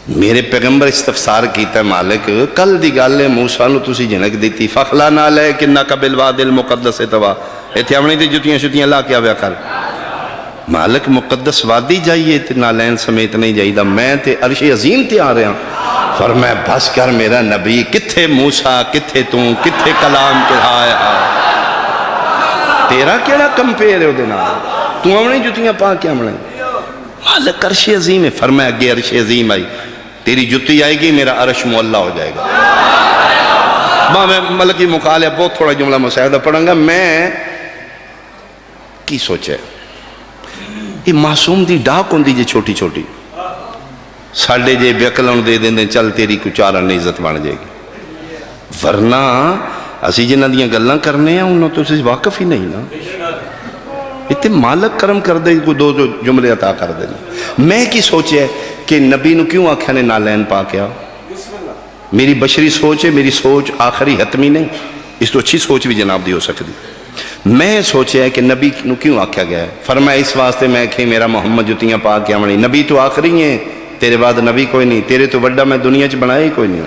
میرے پیغمبر استفسار کیتا ہے مالک کل دی گالے موسیٰ نو تسی جنک دیتی فخلا نہ لے کنہ قبل واد المقدس توا ایتھے آمنے دی جتیاں شتیاں لا کیا بیا کر مالک مقدس وادی جائیے تے نالین سمیت نہیں جائیدہ میں تے عرش عظیم تے آ رہے ہیں فرمائے بس کر میرا نبی کتھے موسیٰ کتھے توں کتھے کلام کہایا تیرا کیڑا کمپیر ہے دینا تو آمنے جتیاں پا کے آمنے مالک عرش عظیم ہے فرمائے اگے عرش عظیم آئی تیری جتی آئے گی میرا عرش معلّہ ہو جائے گا میں ملکی مقالعہ بہت تھوڑا جملہ مساعدہ پڑھوں گا میں کی سوچے یہ معصوم دی ڈاک ہوندی جے چھوٹی چھوٹی ساڈے جے وکلن دے دیندے چل تیری کوئی چارن عزت بن جائے گی ورنہ اسی جنہاں دیاں گلاں کرنے ہیں انہوں تو تسی واقف ہی نہیں نا اتنے مالک کرم کر دے کوئی دو جملے عطا کر دے میں کی سوچے کہ نبی نو کیوں آکھیا نے نالین پا کیا میری بشری سوچ ہے میری سوچ آخری حتمی نہیں اس تو اچھی سوچ بھی جناب دی ہو سکتی میں سوچے کہ نبی نو کیوں آکھیا گیا ہے فرمایا اس واسطے میں کہ میرا محمد جتیاں پا کے آمنی نبی تو آخری ہیں تیرے بعد نبی کوئی نہیں تیرے تو وڈا میں دنیا چ بنایا ہی کوئی نہیں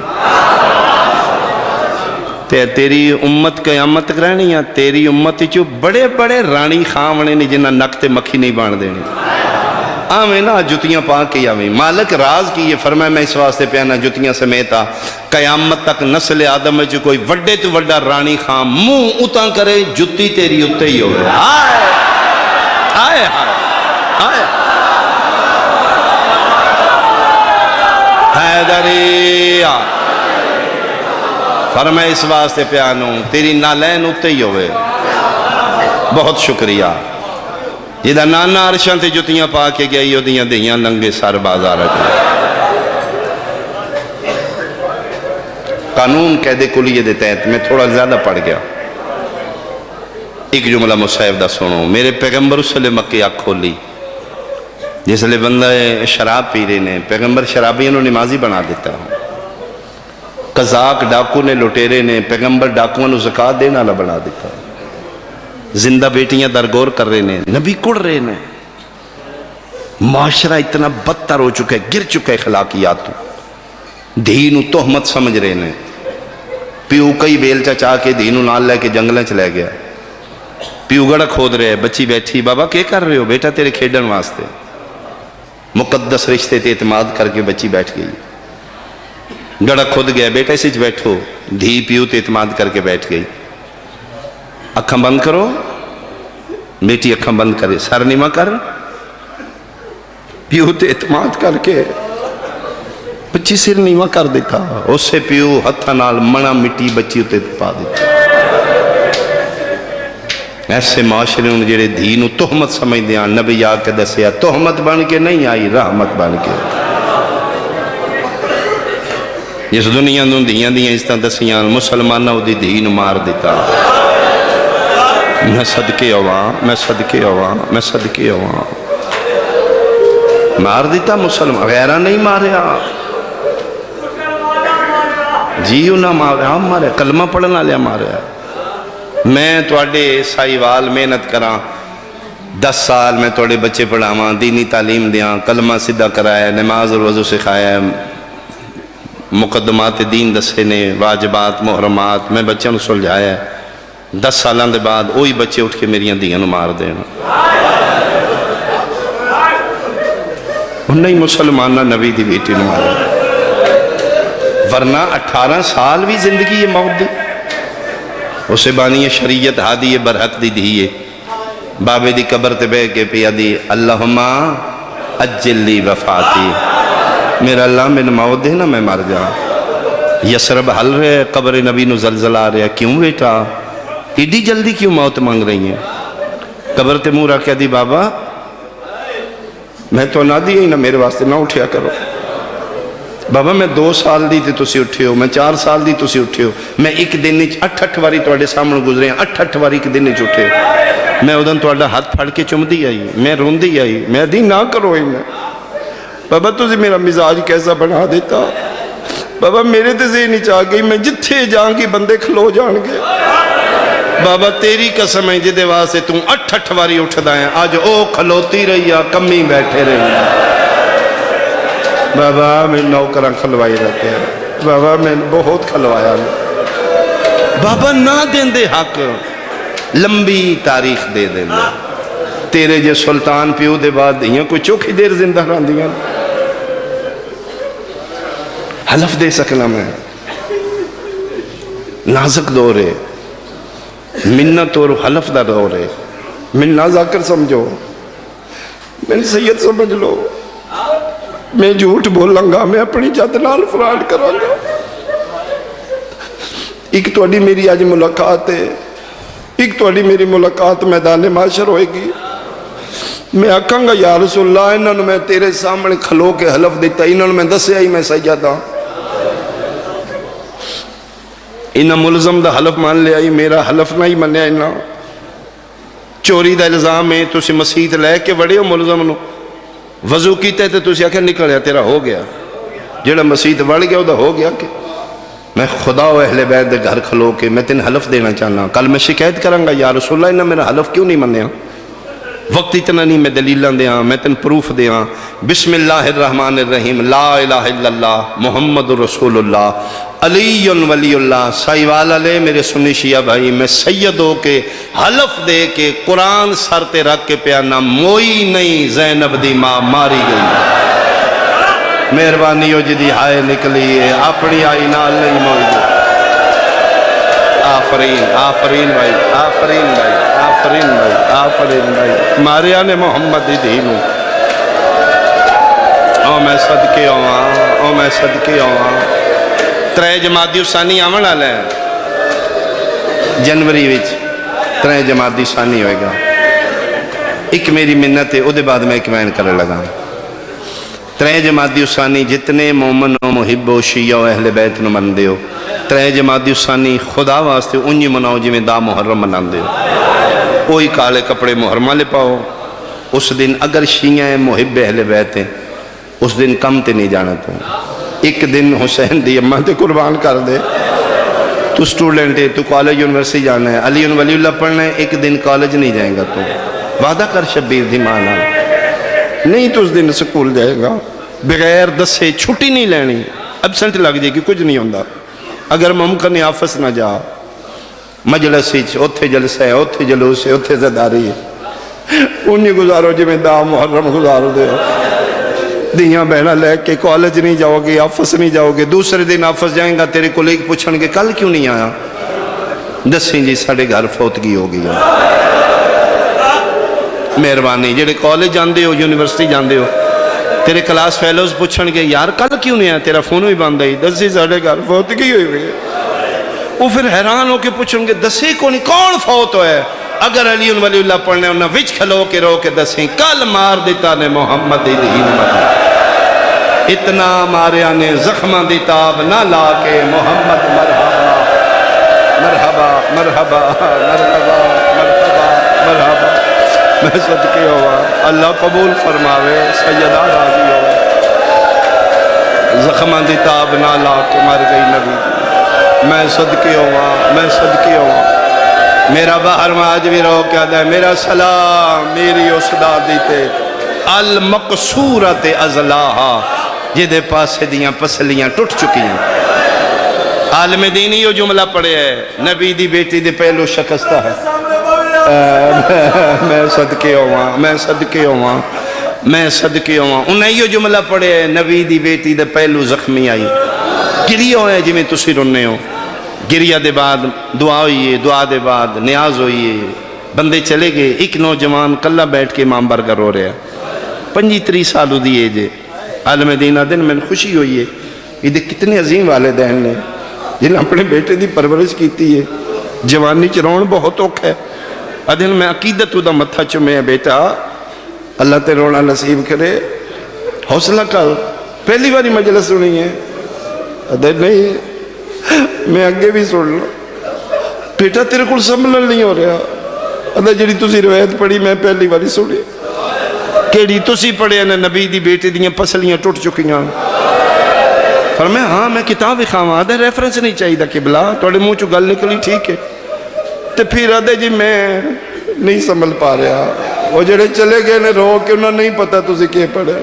تیری امت قیامت تک رہنی ہے تیری امت چو بڑے بڑے رانی خامنے نے جنہ نک تے مکھی نہیں بان دینی آمیں نا جتیاں پا کے آمیں مالک راز کی یہ فرمائے میں اس واسطے پیانا جتیاں سمیتا قیامت تک نسل آدم میں جو کوئی وڈے تو وڈا رانی خام منہ اتاں کرے جتی تیری اتے ہی ہوئے آئے آئے آئے حیدریہ فرمائے اس واسطے پیانوں تیری نالین اتے ہی ہوئے بہت شکریہ جدہ نانا عرشان تے جتیاں پا کے گئی ہو دیاں دیاں لنگے سار بازار اٹھے قانون قید کلیے دے تحت میں تھوڑا زیادہ پڑھ گیا ایک جملہ مصحف دا سنو میرے پیغمبر اس لئے مکی آنکھ کھولی جس لئے بندہ شراب پی رہے نے پیغمبر شرابیوں نے نمازی بنا دیتا ہوں قزاق ڈاکو نے لٹیرے نے پیغمبر ڈاکووں نے زکاة دینا نہ بنا دیتا زندہ بیٹیاں درگور کر رہے نے نبی کڑ رہے نے معاشرہ اتنا بدتر ہو چکا ہے گر چکا ہے اخلاقیات دینو تہمت سمجھ رہے نے پیو کئی بیلچہ چاہ کے دینو نال لے کے جنگلیں چلے گیا پیو گڑا کھود رہے بچی بیٹھی بابا کیا کر رہے ہو بیٹا تیرے کھیڈن واسطے مقدس رشتے تے اعتماد کر کے بچی بیٹھ گئی گڑا کھود گیا بیٹا اسے بیٹھو دھی پیو تے اعتماد کر کے بیٹھ گئی اکھاں بند کرو بیٹی اکھاں بند کرے سر نیمہ کر پیو تے اعتماد کر کے بچی سر نیمہ کر دیتا اس سے پیو ہتھا نال منا مٹی بچی تے پا دیتا ایسے معاشرے ان جڑے دین و تہمت سمجھ دیاں نبی آ کے دسیا تہمت بن کے نہیں آئی رحمت بن کے اس دنیا دوں دیاں دیاں اس طرح دسیاں مسلمانہ دی دین مار دیتا میں صدقے ہوا میں صدقے ہوا میں صدقے ہوا مار دیتا مسلمان غیرہ نہیں ماریا جیو نہ ماریا ماریا کلمہ پڑھنا لیا ماریا میں توڑے سائیوال محنت کراں 10 سال میں توڑے بچے پڑھاواں دینی تعلیم دیاں کلمہ صدہ کرایا نماز اور وضو سکھایا مقدمات دین دسے نے واجبات محرمات میں بچوں نے سلجھایا ہے 10 سالان دے بعد وہی بچے اٹھ کے میریاں دیاں نو مار دینا نہیں مسلمانہ نبی دی بیٹی نو مارا ورنہ 18 سال بھی زندگی یہ موت دی اسے بانی شریعت ہادی برحق دی دیئے بابے دی قبر تے بے کے پیا دی اللہم اجل لی وفاتی میرا اللہ میں موت دے نا میں مر جا یسرب حل رہے قبر نبی نو زلزل آ رہے کیوں بیٹا ایڈی جلدی کیوں موت مانگ رہی ہیں قبر تے مورا کیا دی بابا میں تو نہ دی نہ میرے واسطے نہ اٹھیا کرو بابا میں 2 سال دی تھی تسی اٹھے ہو میں 4 سال دی تسی اٹھے ہو میں ایک دن نیچ 8 واری توڑے سامنے گزرے ہیں 8 واری ایک دن نیچ اٹھے میں ادھن توڑا ہاتھ پھڑ کے چم دی آئی میں رون دی آئی میں دی نہ کرو ہی میں بابا تجھے میرا مزاج کیسا بنا دیتا بابا میرے تے ذہنی چاہ گئی میں جتھے جان کی بندے کھلو جان گے بابا تیری قسم ہے جدے واسے تم 8 واری اٹھ دائیں آج او کھلوتی رہی ہے کمی بیٹھے رہی ہے بابا میں نوکران کھلوائی رہتے ہیں بابا میں بہت کھلوایا بابا نہ دیں دے حق لمبی تاریخ دے دیں دے تیرے جے سلطان پیو دے بعد دیاں کوئی چوکھی دیر زندہ رہن دیاں حلف دے سکنا میں نازک دورے منت اور حلف دا دورے من نازاکر سمجھو میں سید سمجھ لو میں جھوٹ بولوں گا میں اپنی جد نال فراڈ کروں گا ایک توڑی میری آج ملاقات ہے ایک توڑی میری ملاقات میدان معاشر ہوئے گی میں آکھاں گا یا رسول اللہ انہوں نے میں تیرے سامنے کھلو کے حلف دیتا، انہوں نے میں دسیا ہی میں سید ہاں، انہوں ملزم دا حلف مان لیا ہی، میرا حلف نہ ہی منیا انہوں چوری دا الزام ہے، تسی مسیت لے کے وڑے ہو ملزم نو، وضو کیتے تے تسی آکھیں نکلیا تیرا ہو گیا، جڑا مسیت وڑ گیا وہ ہو گیا کہ میں خدا و اہل بیت دے گھر کھلو کے میں تین حلف دینا چاہنا، کل میں شکایت کروں گا یا رسول اللہ انہوں میرا حلف کیوں نہیں منیا، وقت اتنا نہیں میں دلیلاں دیاں، میں تین پروف دیاں، بسم اللہ الرحمن الرحیم، لا الہ الا اللہ محمد رسول اللہ علی ولی اللہ، سائیوال علیہ میرے سنی شیعہ بھائی، میں سید ہو کے حلف دے کے قرآن سر تے رکھ کے پیانا، موئی نہیں زینب دی ماں ماری گئی، مہربانی ہو جدی ہائے نکلی ہے، اپنی آئی نال نہیں موئی گئی، آفرین آفرین بھائی آفرین بھائی آفرین بھائی آفرین بھائی، ماریا نے محمد دی دینوں، او میں صدقے ہوا، او میں صدقے ہوا، ترے جماعتی ثانی آمن والا ہے جنوری وچ، ترے جماعتی ثانی ہوئے گا، ایک میری منت ہے، او دے بعد میں ایک وین کرنے لگا، ترے جماعتی ثانی جتنے مومن و محب و شیعہ و اہل بیت نو من دے ہو، ترے جماعتی ثانی خدا واسطے انجی مناؤ جی میں دا محرم منان دے ہو، کوئی کالے کپڑے محرمہ لے پاؤ، اس دن اگر شیعہ محب اہل بیت ہیں اس دن کم تے نہیں جانا تو، ایک دن حسین دی اماں تے قربان کر دے، تو سٹوڈنٹ ہے، تو کالج یونیورسٹی جانا ہے، علی ولی اللہ پڑھنا ہے، ایک دن کالج نہیں جائیں گا تو، وعدہ کر شبیر دی مانا نہیں تو اس دن سکول جائے گا، بغیر دسے چھٹی نہیں لینی، ایبسنٹ لگ جائے گی، کچھ نہیں ہوندہ، اگر ممکن آفس نہ جا، مجلس ہیچ، اتھے جلسہ ہے، اتھے جلوس ہے، اتھے زداری ہے، انہی گزارو جی میں دا محرم گزارو دے ہو، دیاں بہنہ لے کے کالج نہیں جاؤ گے، آفس نہیں جاؤ گے، دوسرے دن آفس جائیں گا، تیرے کولیگ پوچھن گے کل کیوں نہیں آیا، دسیں جی ساڑھے گھر فوتگی ہو گئی ہے، مہربانی جڑے کالج جاندے ہو، یونیورسٹی جاندے ہو، تیرے کلاس فیلوز پوچھن گے یار کل کیوں نہیں آیا، تیرا فون بھی بند آئی، دسی ساڑھے گھر فوتگی ہوئی ہوئی ہے، وہ پھر حیران ہو کے پوچھن گے دسی کون فوت ہوئے، اگر علی ولی اللہ پڑھنے انہاں وچ کھلو کے رو کے دسیں کل مار دیتا نے محمد دی ہمت، اتنا ماریا نے زخمہ دی تاب نہ لا کے محمد مرحبا مرحبا مرحبا مرحبا مرحبا مرحبا، میں صدقے ہوا، اللہ قبول فرماوے، سیدہ راضی ہو، زخمہ دی تاب نہ لا کے مر گئی نبی، میں صدقے ہوا، میں صدقے ہوا، میرا باہر میں آج بھی رو کیا دے، میرا سلام میری اسدادی تے المقصورت ازلاہا، جدے پاسے دیاں پسلیاں ٹوٹ چکی ہیں، عالم دینی یہ جملہ پڑے ہے، نبی دی بیٹی دے پہلو شکستہ ہے، میں صدقے ہوا، میں صدقے ہوا، میں صدقے ہوا، انہیں یہ جملہ پڑے ہے، نبی دی بیٹی دے پہلو زخمی آئی، گریہ ہوئے جی میں تسی رونے ہو، گریہ دے بعد دعا ہوئیے، دعا دے بعد نیاز ہوئیے، بندے چلے گئے، ایک نوجوان کلہ بیٹھ کے امام برگر ہو رہا ہے، 25-30 سالوں دیئے جے، عالم دینہ دن میں خوشی ہوئی ہے، یہ کتنے عظیم والدین نے جنہیں اپنے بیٹے دی پرورش کیتی ہے، جوانی چرون بہت اوکھ ہے، ادھن میں عقیدت دا متھا چمے بیٹا اللہ تے رونا نصیب کرے، حوصلہ کر، پہلی باری مجلس سنی ہے، ادھن نہیں میں آگے بھی سن لوں، بیٹا تیرے کو سنبھلن نہیں ہو رہا، ادھن جڑی تسی روایت پڑھی میں پہلی باری سنی، کیڑی تسی پڑھے ہیں نبی دی بیٹی دیاں پسلیاں ٹوٹ چکیاں، فرمایا ہاں میں کتاب کھاواں، ادھے ریفرنس نہیں چاہیے دا قبلہ، توڑے منہ چو گل نکلی ٹھیک ہے، تے پھر ادھے جی میں نہیں سنبھل پا رہا، وہ جڑے چلے گئے نے رو کہ انہوں نہیں پتا تسی کیے پڑھے،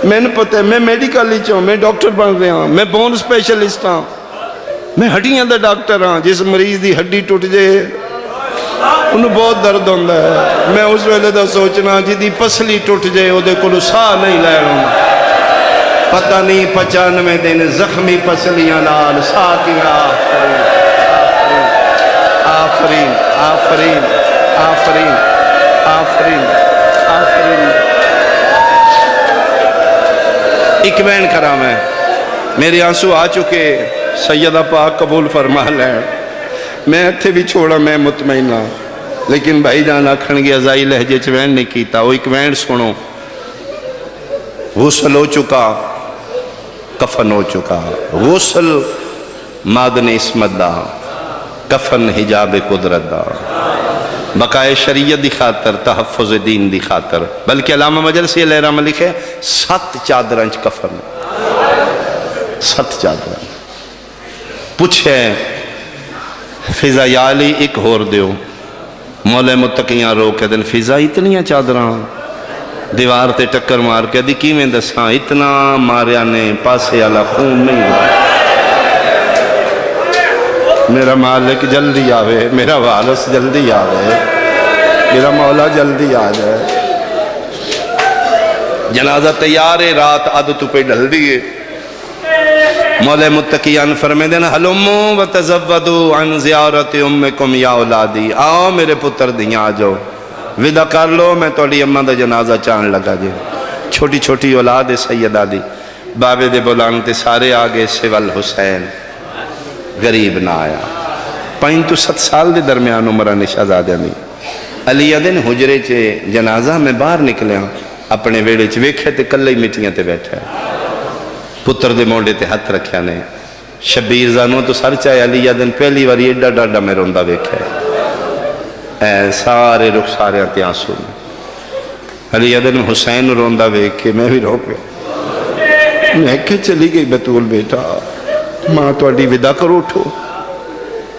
میں نے پتا ہے میں میڈیکل ہی چاہوں، میں ڈاکٹر بن رہا ہوں، میں بون سپیشلسٹ ہوں، میں ہڈیاں دا ڈاکٹر ہوں، جس مریض دی ہڈی ٹوٹ جائے انہوں بہت درد ہوندہ ہے، میں اس ویلے دا سوچنا جی دی پسلی ٹوٹ جائے وہ دے کلو ساہ نہیں لے رہا ہوں، پتہ نہیں 95 دن زخمی پسلیاں نال ساہ کی آفرین آفرین آفرین آفرین آفرین، ایک بین کرا میرے آنسو آ چکے، سیدہ پاک قبول فرما لیں، میں اتھے بھی چھوڑا، میں مطمئنہ لیکن بھائی جان آکھن گے ازائی لہجے چ وین نہیں کیتا، وہ ایک وین سنو، غسل ہو چکا، کفن ہو چکا، غسل معدن عصمت دا، کفن حجاب قدرت دا، بقائے شریعت دی خاطر، تحفظ دین دی خاطر، بلکہ علامہ مجلسی علیہ رحمہ لکھے 7 چادرانچ کفن، 7 چادرانچ پوچھے فضا یا علی ایک ہور دیو، مولا متقیاں رو کے دن فضا اتنیاں چادران دیوار تے ٹکر مار کے دی کی میں دساں اتنا ماریا نے پاسے والا خون نہیں ہوا، میرا مالک جلدی آوے، میرا وارث جلدی آوے، میرا مولا جلدی آ جائے۔ جنازہ تیار ہے، رات عدد پہ ڈھل دیئے، مولا متقیان فرمے دینا حلمو وتزودو عن زیارت امکم یا اولادی، آؤ میرے پتر دیاں آ جاؤ، ودا کر لو، میں توڑی اممہ دا جنازہ چاند لگا جائے۔ چھوٹی چھوٹی اولاد سیدہ دی، بابے دے بولانتے سارے آگے سوال حسین، غریب نہ آیا، 5 تو 7 سال دے درمیان عمرہ شہزادیاں دی۔ علی دن حجرے چے جنازہ میں باہر نکلے ہاں، اپنے ویڑے چے ویکھے تے کلے ہی مٹیاں تے بیٹھا ہے، پتر دے موڑے تے ہاتھ رکھیا نے، شبیر زانوں تو سر چاہے علی دن پہلی واری ایڈا ڈاڈا میں روندہ ویکھا ہے، اے سارے رخ سارے آتے آنسو میں، علی دن حسین روندہ ویکھے میں بھی رو پیا، میں کہ چلی گئی بطول بیٹا، ماں تو اڈی ودا کرو اٹھو،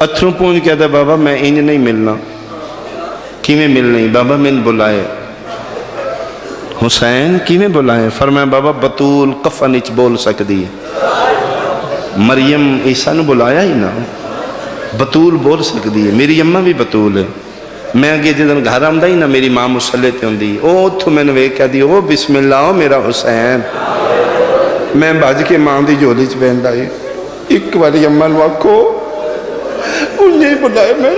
اتھروں پونج کہتا ہے بابا میں انج نہیں ملنا، کیویں مل نہیں بابا میں بلائے، حسین کیویں بلائے، فرمایا بابا بطول کفن اچ بول سکدی ہے، مریم عیسیٰ نے بلایا ہی نا، بطول بول سکدی ہے، میری اممہ بھی بطول ہے، میں اگے جدن گھر آمدہ ہی نا میری ماں مسلح تے ہوندی، او تھو میں نے کہہ دی، او بسم اللہ میرا حسین، میں بھاج کے ماں دی جولی چ بہندہ ہی، ایک باری اممہ نواکو، انہیں بلائے میں،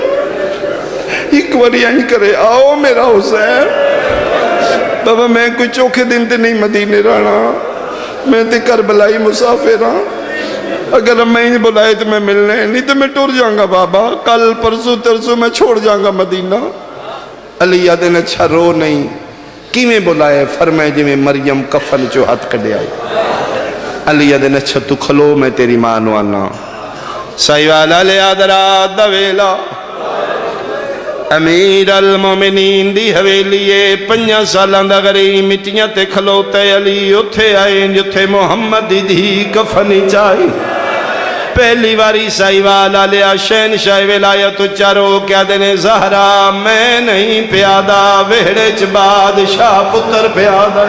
ایک باری آنی کرے آؤ میرا حسین، بابا میں کوئی چوکھے دن تے نہیں مدینے رہنا، میں تے کربلائی مسافر ہاں، اگر میں انہیں بلائے تو میں ملنے نہیں تو میں ٹور جاؤں گا بابا، کل پرسو ترسو میں چھوڑ جاؤں گا مدینہ۔ علی دن اچھا رو نہیں، کی میں بلائے، فرمائے جی میں مریم کفن چو ہاتھ کڑے آئی، علی دن اچھا تو کھلو میں تیری ماں نوانا، سائیوالا لے آدرات دویلا، امیر المومنین دی حویلیے 5 سالان دا غریب مٹیاں تے کھلوتے علی اتھے آئے جتھے محمد دی کفنی چاہی، پہلی واری سائیوالا لیا شہنشاہ ولایت چارو کیا دینے زہرا میں نہیں پیادہ وہڑے چ بادشاہ پتر پیادہ،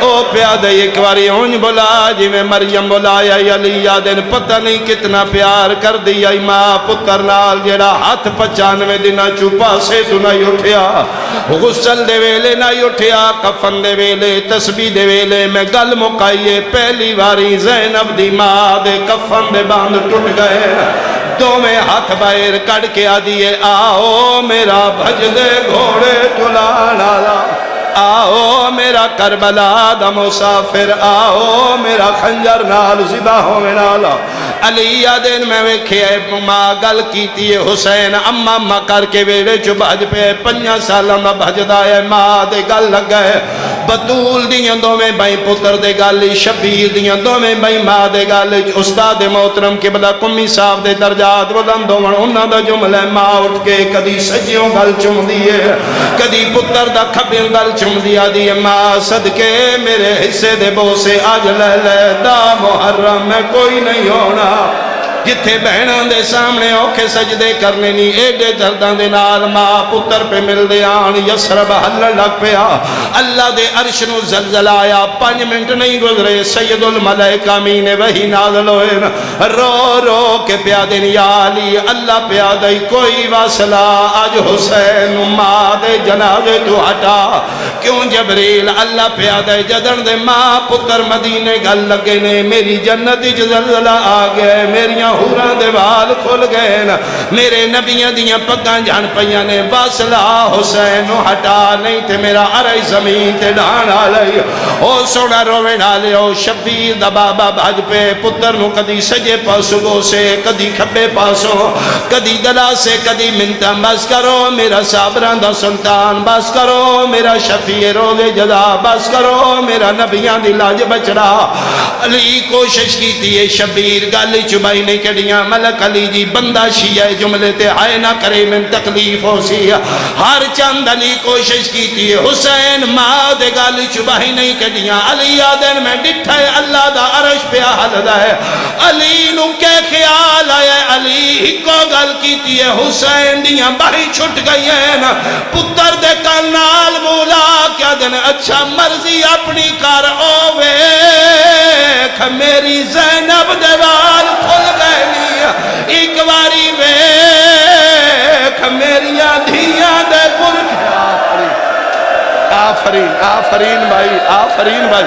او پیادہ ایک واری ہونج بلا جی میں مریم بلایا علی یادن پتہ نہیں کتنا پیار کر دیا ماں پتر نال جیڑا ہاتھ 95 دنہ چوپا سے تو نہیں اٹھیا، غسل دے ویلے نہیں اٹھیا، کفن دے ویلے تسبیح دے ویلے میں گل مکائیے، پہلی واری زینب دی ماں دے کفن دے باندھ ٹوٹ گئے، دو میں ہاتھ باہر کڑ کے آدھیے آؤ میرا بھج دے گھوڑے چلانا لا، آؤ میرا کربلا دا مسافر، آؤ میرا خنجر نال ذبح ہونے نالا، علی دن میں ویکھے ماں گل کیتی ہے حسین اممہ اممہ کر کے ویڑے چو بھج پہ 5 سالہ میں بھجدہ ہے، ماں دے گل لگ گئے، بطول دیاں دو میں بھائی پتر دے گالی، شبیر دیاں دو میں بھائی ماں دے گالی، استاد محترم قبلہ کمی صاحب دے درجات بلند ہومن انہاں دا جملہ ماں اٹھ کے کدی سجیوں گل چم دیئے، کدی پتر دا کھبیوں گل چم دیا دیئے، ماں صدقے میرے حصے دے بو سے آج لے لے دا محرم میں کوئی نہیں ہونا، جتھے بہنوں دے سامنے اوکھے سجدے کرنے نہیں، ایڈے دردان دے نال ماں پتر پہ مل دے آن یسرب حل لگ پیا، اللہ دے عرش نو زلزلہ آیا، 5 منٹ نہیں گزرے، سید الملائکہ امین وحی نازل ہوئے، رو رو کے پیادن یا علی اللہ پیادئی کوئی واصلہ، آج حسین ماں دے جنازے تو ہٹا، کیوں جبریل اللہ پیادئی جدن دے ماں پتر مدینے گل لگے نے، میری جنت زلزلہ آ گئے، میریاں ہوراں دے وال کھل گئے نا میرے نبیاں دیاں پگاں جان پیاں نے بس لا حسین نو ہٹا نہیں تے میرا عرش زمین تے ڈھان آلئی او سونا روے نالے او شبیر دا بابا بھاج پہ پتر نو کدی سجے پاسو گو سے کدی کھبے پاسو کدی دلا سے کدی منتا بس کرو میرا صابران دا سلطان بس کرو میرا شفیع روز جزا بس کرو میرا نبیاں دی لاج بچڑا علی کوشش کی تھی شبیر گالی چبائی نہیں کڑیاں ملک علی جی بندہ شیعہ جملے تے آئے نہ کرے من تکلیف ہو سی ہر چند علی کوشش کی تھی حسین ماں دے گالی چبائی نہیں کڑیاں علی آدن میں ڈٹھا ہے اللہ دا عرش پہ حلدہ ہے علی نو کے خیال آئے علی ہی کو گل کی تھی حسین دیاں باہی چھٹ گئی ہے نا پتر دے کنال مولا کیا دن اچھا مرضی اپنی کر اوے میری زینب دیوال کھل گئی ایک واری ویکھ میریاں دھیاں دے پرکھ آفرین آفرین بھائی آفرین بھائی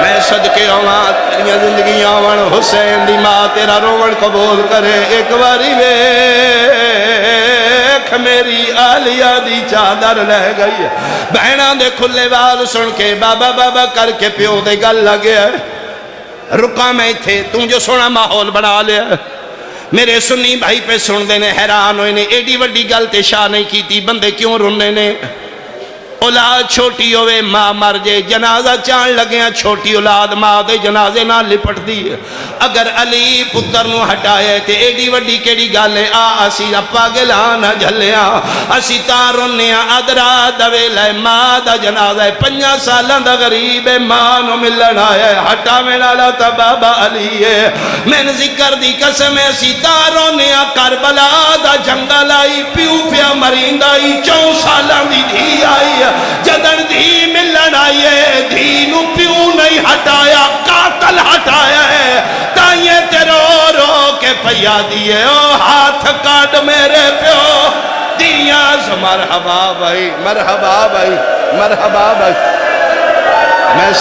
میں صدقے آواں تیریاں زندگی آوان حسین دی ماں تیرا روڑ قبول کرے ایک واری میری آلیہ دی چادر لے گئی بہناں دے کھلے وال سن کے بابا بابا کر کے پیو دے گل لگے رکا میں تھے تم جو سونا ماحول بنا لیا میرے سنی بھائی پہ سن دینے حیران ہوئے نے ایڈی وڈی گل تے شاہ نہیں کی تھی بندے کیوں رونے نے اولاد چھوٹی ہوئے ماں مر جے جنازہ چان لگے ہیں چھوٹی اولاد ماں دے جنازے نہ لپٹ دی اگر علی پتر نو ہٹائے تے ایڈی وڈی کیڑی گالے اسی اپا گلانا جھلیاں اسی تارونے ادرا دوے لائے ماں دا جنازہ 5 سالان دا غریب ماں نو ملن آئے ہٹا میں لالا تا بابا علی ہے میں نے ذکر دی قسم اسی تارونے کربلا دا جنگل آئی پیو پیا مرین آئی 4 سالان دی دھی آئی جدن دھی ملن آئیے دھی نو پیو نہیں ہٹایا قاتل ہٹایا ہے تائیے تے رو رو کے پیا دیئے او ہاتھ کاٹ میرے پیو دیاز مرحبا بھائی مرحبا بھائی مرحبا بھائی میں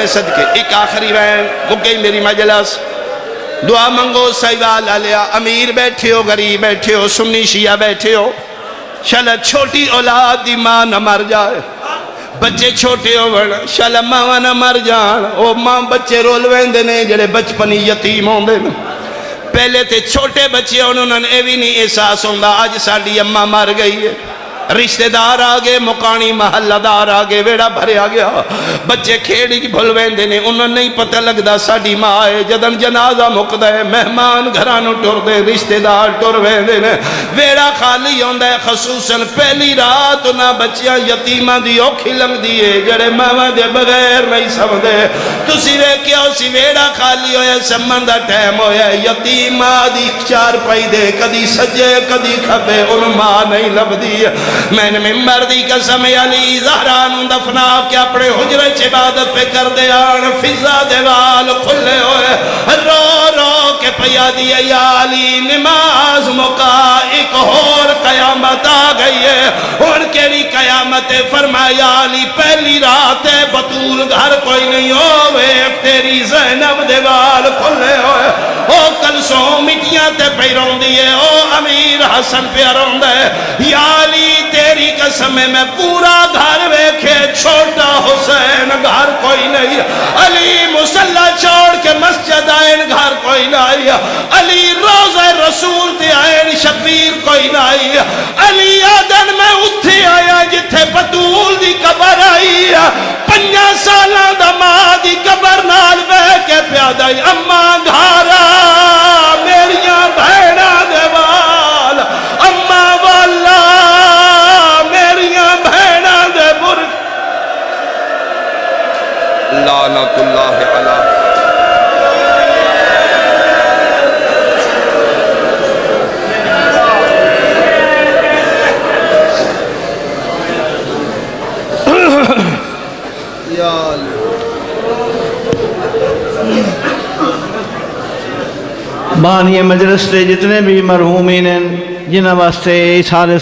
صدقے ایک آخری وین مکئی میری مجلس دعا منگو سیوال علیہ امیر بیٹھے ہو غریب بیٹھے ہو سنی شیعہ بیٹھے ہو شاید چھوٹی اولاد دی ماں نہ مر جائے بچے چھوٹے ہو بڑھ شاید ماں نہ مر جان او ماں بچے رول ویندے نے جڑے بچپنی یتیم ہوندے نے پہلے تے چھوٹے بچے انہوں نے ایوی نہیں احساس ہوندہ آج ساڑی اماں مر گئی ہے رشتہ دار آگے مکانی محلہ دار آگے ویڑا بھرے آگیا بچے کھیڑی کی بھل ویندے نے انہوں نہیں پتہ لگ دا ساڑی ماں آئے جدن جنازہ مقدہ ہے مہمان گھرانو ٹور دے رشتہ دار ٹور ویندے نے ویڑا خالی ہوندہ ہے خصوصاً پہلی رات نہ بچیاں یتیمہ دی اوکھی لنگ دیئے جڑے ماما دے بغیر نہیں سمدے تو سیوے کیا اسی ویڑا خالی ہویا سمندہ ٹیم ہویا یتیمہ دی 4 پائی دے کدی سجے کدی کھبے ان ماں نہیں لب دی میں نے ممبر دی قسم علی زہران دفنا کے اپنے حجرے عبادت پہ کر دے آن فضا دیوال کھلے ہوئے رو رو کے پیا دیا یا علی نماز مکا ایک اور قیامت آ گئی ہے ان کے بھی قیامت فرمایا علی پہلی رات بطول گھر کوئی نہیں ہوئے تیری زینب دیوال کھلے ہوئے او کلسوں مٹیاں تے پیرون دیئے او امیر حسن پیرون دے یا علی تیری قسم میں پورا گھر ویکھے چھوٹا حسین گھر کوئی نہیں علی مسلح چھوڑ کے مسجد آئین گھر کوئی نہیں علی روزہ رسول تے آئین شبیر کوئی نہیں علی آدن میں اتھی آیا جتھے بطول دی قبر آئی 5 سالہ دا ماں دی قبر نال بے کے پیادہ اماں گھارا میریاں بھیڑا دیوال اماں والا لعنت اللہ علیہ بانی مجلس دے جتنے بھی مرحومین ہیں جنہاں واسطے اس حال